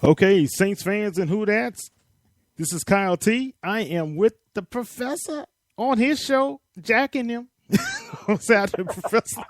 Okay, Saints fans and who that's? This is Kyle T. I am with the professor on his show, jacking him. What's that, the professor?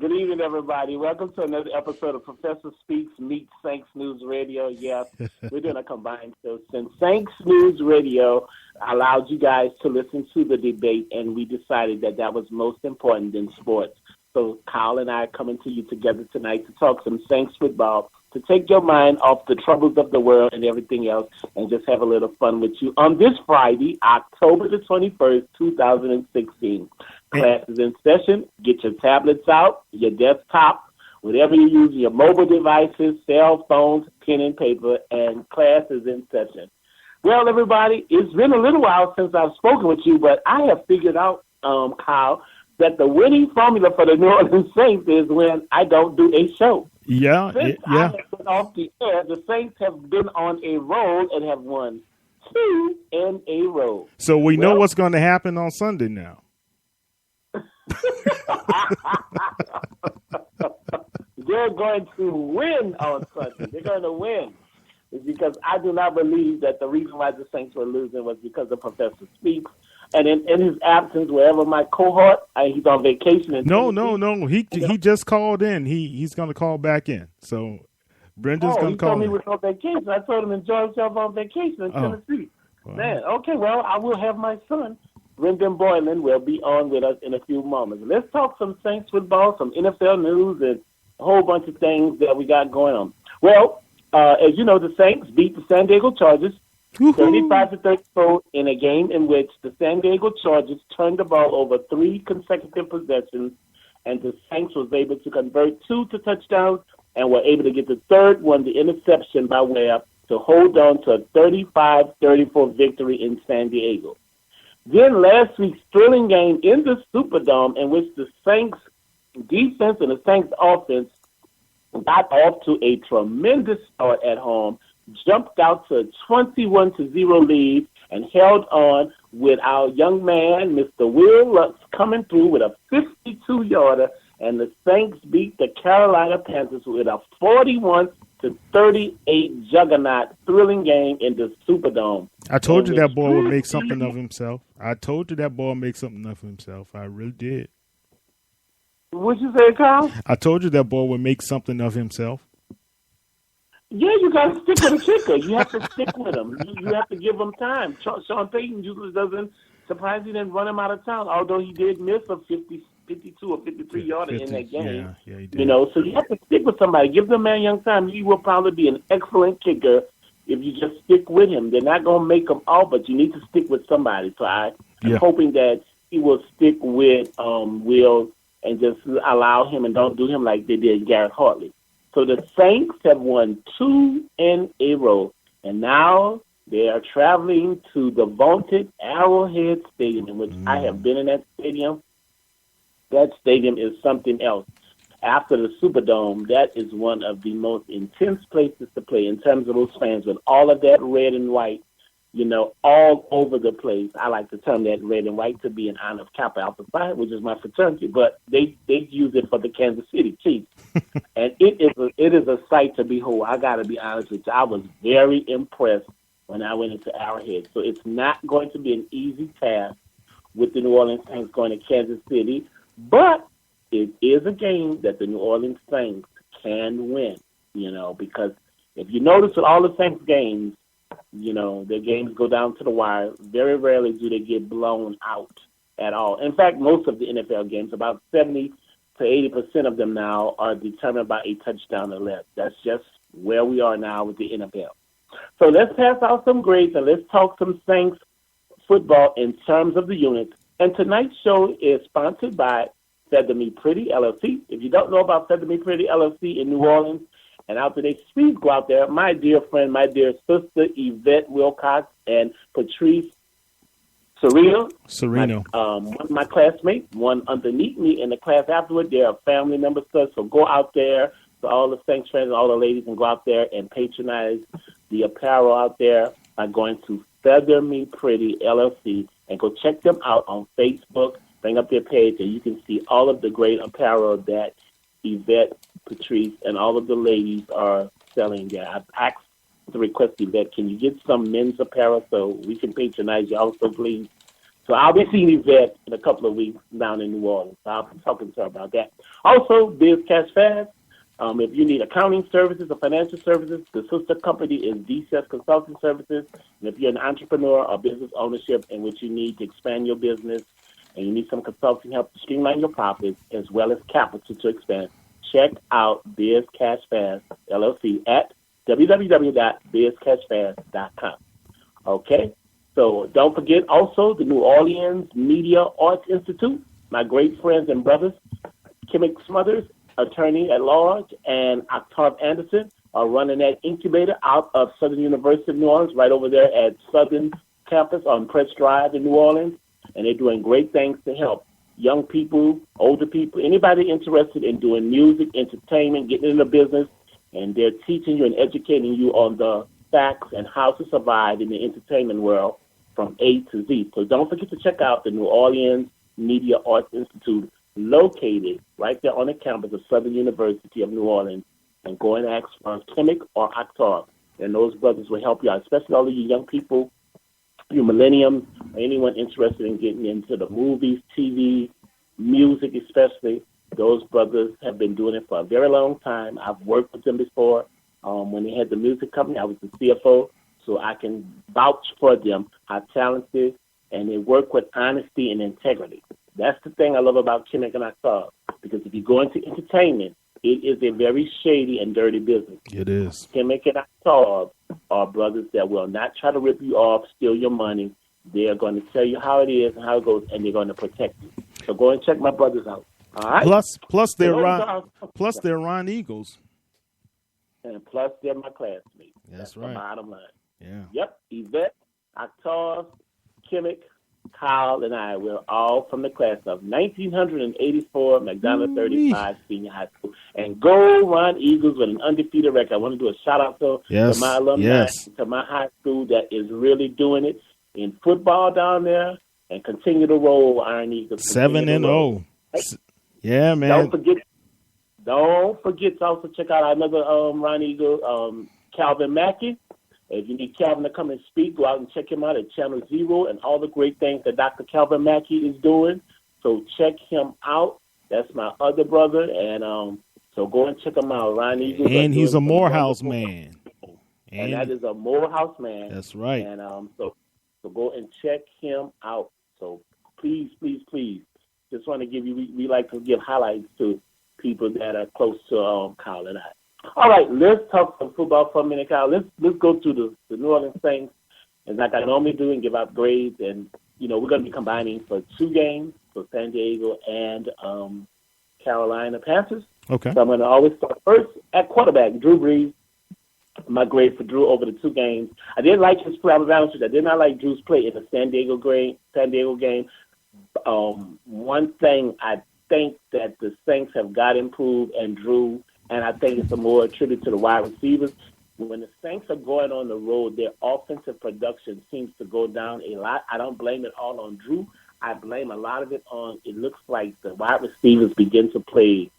Good evening, everybody. Welcome to another episode of Professor Speaks Meets Saints News Radio. Yes, we're doing a combined show. Since Saints News Radio allowed you guys to listen to the debate, and we decided that that was most important in sports. So Kyle and I are coming to you together tonight to talk some Saints football, to take your mind off the troubles of the world and everything else, and just have a little fun with you on this Friday, October the 21st, 2016. Class is in session. Get your tablets out, your desktop, whatever you use, your mobile devices, cell phones, pen and paper, and class is in session. Well, everybody, it's been a little while since I've spoken with you, but I have figured out, Kyle, that the winning formula for the New Orleans Saints is when I don't do a show. Yeah, Since I have been off the air, the Saints have been on a roll and have won 2 in a row. So we know what's going to happen on Sunday now. They're going to win on Sunday. They're going to win. It's because I do not believe that the reason why the Saints were losing was because of Professor Speaks. And in his absence, wherever my cohort, he's on vacation. No. He just called in. He's going to call back in. So Brendan's going to call in. He told me he was on vacation. I told him enjoy himself on vacation in Tennessee. Wow. Man, okay, well, I will have my son, Brendan Boylan, will be on with us in a few moments. Let's talk some Saints football, some NFL news, and a whole bunch of things that we got going on. Well, as you know, the Saints beat the San Diego Chargers 35-34 in a game in which the San Diego Chargers turned the ball over 3 consecutive possessions, and the Saints was able to convert 2 to touchdowns and were able to get the third one, the interception by Webb, to hold on to a 35-34 victory in San Diego. Then last week's thrilling game in the Superdome, in which the Saints defense and the Saints offense got off to a tremendous start at home, jumped out to a 21-0 lead, and held on with our young man, Mr. Will Lutz, coming through with a 52-yarder, and the Saints beat the Carolina Panthers with a 41-38 juggernaut thrilling game in the Superdome. I told you that boy would make something of himself. I really did. What'd you say, Kyle? I told you that boy would make something of himself. Yeah, you got to stick with a kicker. You have to stick with him. You have to give him time. Sean Payton usually doesn't, surprisingly, didn't run him out of town, although he did miss a 52 or 53-yarder in that game. Yeah, he did. You know, so you have to stick with somebody. Give the man young time. He will probably be an excellent kicker if you just stick with him. They're not going to make him all, but you need to stick with somebody. So I'm hoping that he will stick with Will and just allow him and don't do him like they did Garrett Hartley. So the Saints have won 2 in a row, and now they are traveling to the vaunted Arrowhead Stadium, in which I have been in that stadium. That stadium is something else. After the Superdome, that is one of the most intense places to play in terms of those fans, with all of that red and white, you know, all over the place. I like to term that red and white to be in honor of Kappa Alpha Psi, which is my fraternity, but they use it for the Kansas City Chiefs. And it is a sight to behold. I got to be honest with you. I was very impressed when I went into Arrowhead. So it's not going to be an easy task with the New Orleans Saints going to Kansas City, but it is a game that the New Orleans Saints can win, you know, because if you notice with all the Saints games, you know, their games go down to the wire. Very rarely do they get blown out at all. In fact, most of the NFL games, about 70 to 80% of them now, are determined by a touchdown or less. That's just where we are now with the NFL. So let's pass out some grades and let's talk some Saints football in terms of the units. And tonight's show is sponsored by Feather Me Pretty LLC. If you don't know about Feather Me Pretty LLC in New Orleans and out there, please go out there. My dear friend, my dear sister, Yvette Wilcox and Patrice Sereno. One of my classmates, one underneath me in the class afterward. They're family members, so go out there. So all the Saints fans, all the ladies, and go out there and patronize the apparel out there by going to Feather Me Pretty LLC and go check them out on Facebook bring up their page, and you can see all of the great apparel that Yvette, Patrice, and all of the ladies are selling there. I've asked to request Yvette, can you get some men's apparel so we can patronize you also, please? So I'll be seeing Yvette in a couple of weeks down in New Orleans. So I'll be talking to her about that. Also, Biz Cash Fast. If you need accounting services or financial services, the sister company is DCS Consulting Services. And if you're an entrepreneur or business ownership in which you need to expand your business and you need some consulting help to streamline your profits as well as capital to expand, check out Biz Cash Fast, LLC at www.bizcashfast.com. Okay? So don't forget also the New Orleans Media Arts Institute. My great friends and brothers, Kimmick Smothers, attorney at large, and Octave Anderson are running that incubator out of Southern University of New Orleans, right over there at Southern Campus on Press Drive in New Orleans. And they're doing great things to help young people, older people, anybody interested in doing music, entertainment, getting into business. And they're teaching you and educating you on the facts and how to survive in the entertainment world from A to Z. So don't forget to check out the New Orleans Media Arts Institute, located right there on the campus of Southern University of New Orleans, and go and ask for Kimmick or Octave. And those brothers will help you out, especially all of you young people, you millenniums, or anyone interested in getting into the movies, TV, music especially. Those brothers have been doing it for a very long time. I've worked with them before. When they had the music company, I was the CFO, so I can vouch for them, how talented, and they work with honesty and integrity. That's the thing I love about Kimmick and Octave, because if you go into entertainment, it is a very shady and dirty business. It is. Kimmick and Octave are brothers that will not try to rip you off, steal your money. They are going to tell you how it is and how it goes, and they're going to protect you. So go and check my brothers out. All right. Plus they're Ron Eagles. And plus they're my classmates. That's right. The bottom line. Yeah. Yep. Yvette, Octave, Kimmick, Kyle, and I, we're all from the class of 1984 McDonough 35 Senior High School. And go Ron Eagles with an undefeated record. I want to do a shout-out to my alumni, to my high school that is really doing it in football down there, and continue to roll, Iron Eagles. 7-0. Yeah, man. Don't forget to also check out another Ron Eagle, Calvin Mackey. If you need Calvin to come and speak, go out and check him out at Channel Zero and all the great things that Dr. Calvin Mackey is doing. So check him out. That's my other brother, and so go and check him out. Ron Eagle. And he's a Morehouse man. And that is a Morehouse man. That's right. And so go and check him out. So please, just want to give you, we like to give highlights to people that are close to Kyle and I. All right, let's talk some football for a minute, Kyle. Let's go to the New Orleans Saints, and like I normally do, and give out grades. And, we're going to be combining for 2 games for San Diego and Carolina Panthers. Okay. So I'm going to always start first at quarterback, Drew Brees. My grade for Drew over the 2 games. I didn't like his play. I did not like Drew's play in the San Diego game. One thing I think that the Saints have got improved, and Drew, and I think it's a more attribute to the wide receivers. When the Saints are going on the road, their offensive production seems to go down a lot. I don't blame it all on Drew. I blame a lot of it on, it looks like the wide receivers begin to play,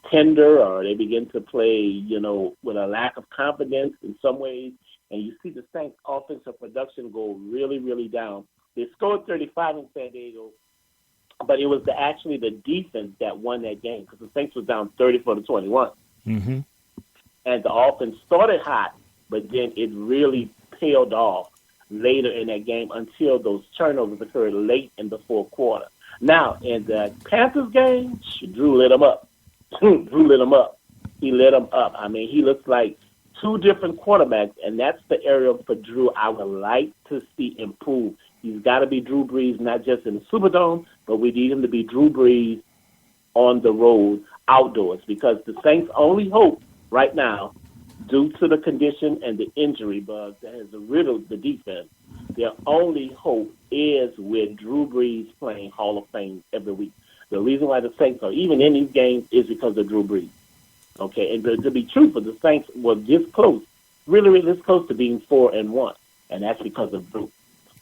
tender, or they begin to play, with a lack of confidence in some ways. And you see the Saints offensive production go really, really down. They scored 35 in San Diego, but it was actually the defense that won that game, because the Saints was down 34-21. Mm-hmm. And the offense started hot, but then it really tailed off later in that game until those turnovers occurred late in the fourth quarter. Now, in the Panthers game, Drew lit them up. Drew lit them up. He lit them up. I mean, he looks like 2 different quarterbacks, and that's the area for Drew I would like to see improve. He's got to be Drew Brees, not just in the Superdome, but we need him to be Drew Brees on the road, outdoors, because the Saints' only hope right now, due to the condition and the injury bug that has riddled the defense, their only hope is with Drew Brees playing Hall of Fame every week. The reason why the Saints are even in these games is because of Drew Brees. Okay, and to be truthful, the Saints were this close, really this close to being 4-1, and that's because of Drew.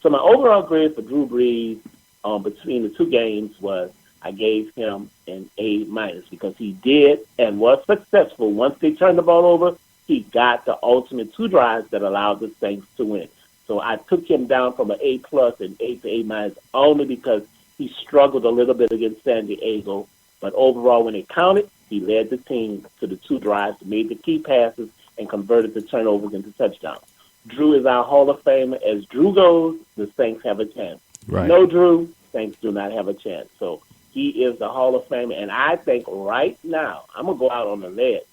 So my overall grade for Drew Brees between the two games was I gave him an A minus because he did and was successful. Once they turned the ball over, he got the ultimate two drives that allowed the Saints to win. So I took him down from an A plus and A to A minus only because he struggled a little bit against San Diego. But overall, when it counted, he led the team to the two drives, made the key passes, and converted the turnovers into touchdowns. Drew is our Hall of Famer. As Drew goes, the Saints have a chance. Right. No Drew, Saints do not have a chance. So he is the Hall of Famer. And I think right now, I'm going to go out on the ledge.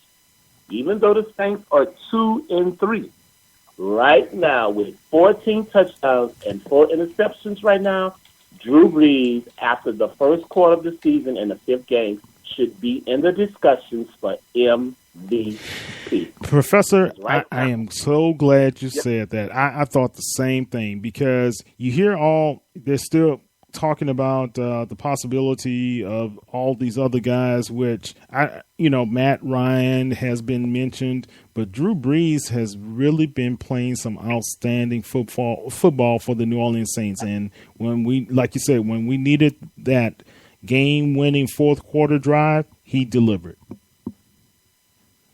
Even though the Saints are 2-3, right now with 14 touchdowns and 4 interceptions right now, Drew Brees, after the first quarter of the season and the fifth game, should be in the discussions for MVP. Professor, Right I am so glad you said that. I thought the same thing because you hear they're still talking about the possibility of all these other guys, which Matt Ryan has been mentioned, but Drew Brees has really been playing some outstanding football for the New Orleans Saints. And when like you said, when we needed that game-winning fourth quarter drive, he delivered.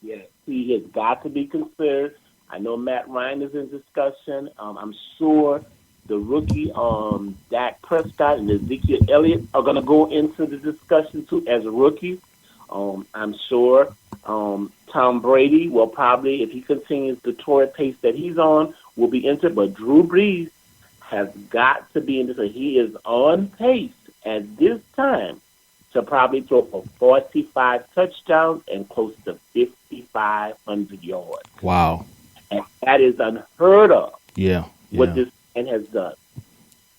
Yes, he has got to be considered. I know Matt Ryan is in discussion. I'm sure the rookie Dak Prescott and Ezekiel Elliott are going to go into the discussion too as a rookie. I'm sure Tom Brady will probably, if he continues the torrid pace that he's on, will be entered. But Drew Brees has got to be in this. He is on pace at this time to probably throw for 45 touchdowns and close to 5,500 yards. Wow. And that is unheard of. Yeah. What this man has done.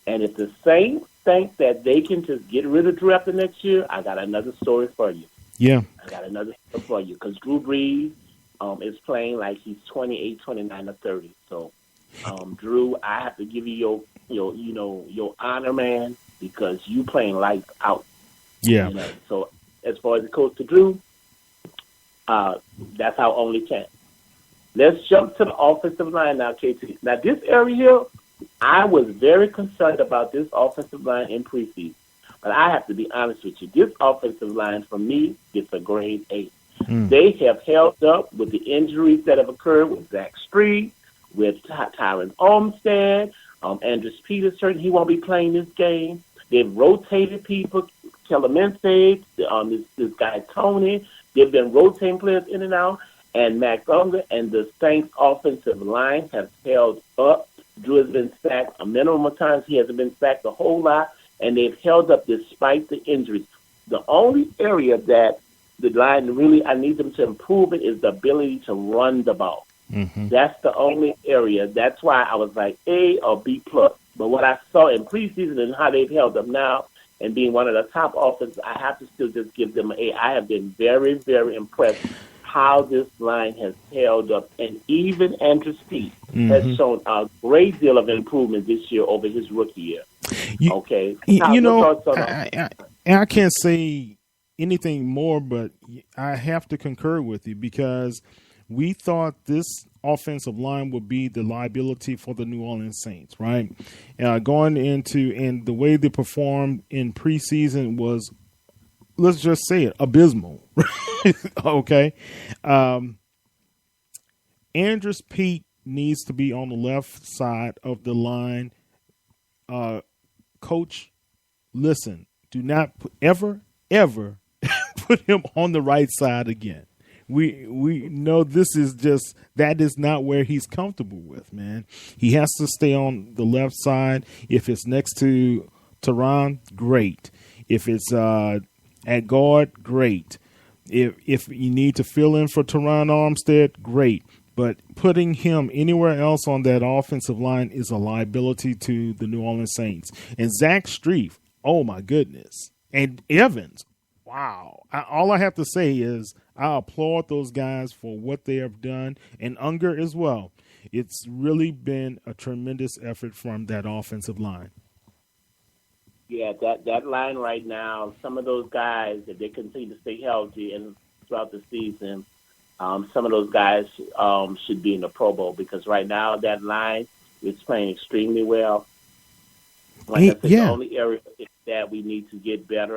And if the Saints think that they can just get rid of Drew after next year, I got another story for you. Yeah. I got another story for you because Drew Brees is playing like he's 28, 29, or 30. So, Drew, I have to give you your honor, man, because you playing lights out. Yeah. So as far as it goes to Drew, that's our only chance. Let's jump to the offensive line now, KT. Now, this area here, I was very concerned about this offensive line in preseason. But I have to be honest with you. This offensive line, for me, gets a grade A. They have held up with the injuries that have occurred with Zach Street, with Tyron Olmstead, Andres Peterson. He won't be playing this game. They've rotated people, Kellemense, this guy Tony. They've been rotating players in and out. And Max Unger and the Saints offensive line have held up. Drew has been sacked a minimum of times. He hasn't been sacked a whole lot. And they've held up despite the injuries. The only area that the line really, I need them to improve it is the ability to run the ball. Mm-hmm. That's the only area. That's why I was like A or B plus. But what I saw in preseason and how they've held up now and being one of the top offenses, I have to still just give them an A. I have been very, very impressed how this line has held up. And even Andrew Speed has shown a great deal of improvement this year over his rookie year. Okay. I can't say anything more, but I have to concur with you because we thought this offensive line would be the liability for the New Orleans Saints, right? Going into, and the way they performed in preseason was, let's just say it, abysmal. Okay. Andres Pete needs to be on the left side of the line. Coach, listen, do not ever put him on the right side again. We know that is not where he's comfortable with, man. He has to stay on the left side. If it's next to Teron, great. If it's at guard, great. If you need to fill in for Teron Armstead, great. But putting him anywhere else on that offensive line is a liability to the New Orleans Saints. And Zach Streif, oh my goodness. And Evans, wow. All I have to say is I applaud those guys for what they have done, and Unger as well. It's really been a tremendous effort from that offensive line. Yeah, that line right now, some of those guys, if they continue to stay healthy and throughout the season, some of those guys should be in the Pro Bowl because right now that line is playing extremely well. Like I said, Yeah. the only area is that we need to get better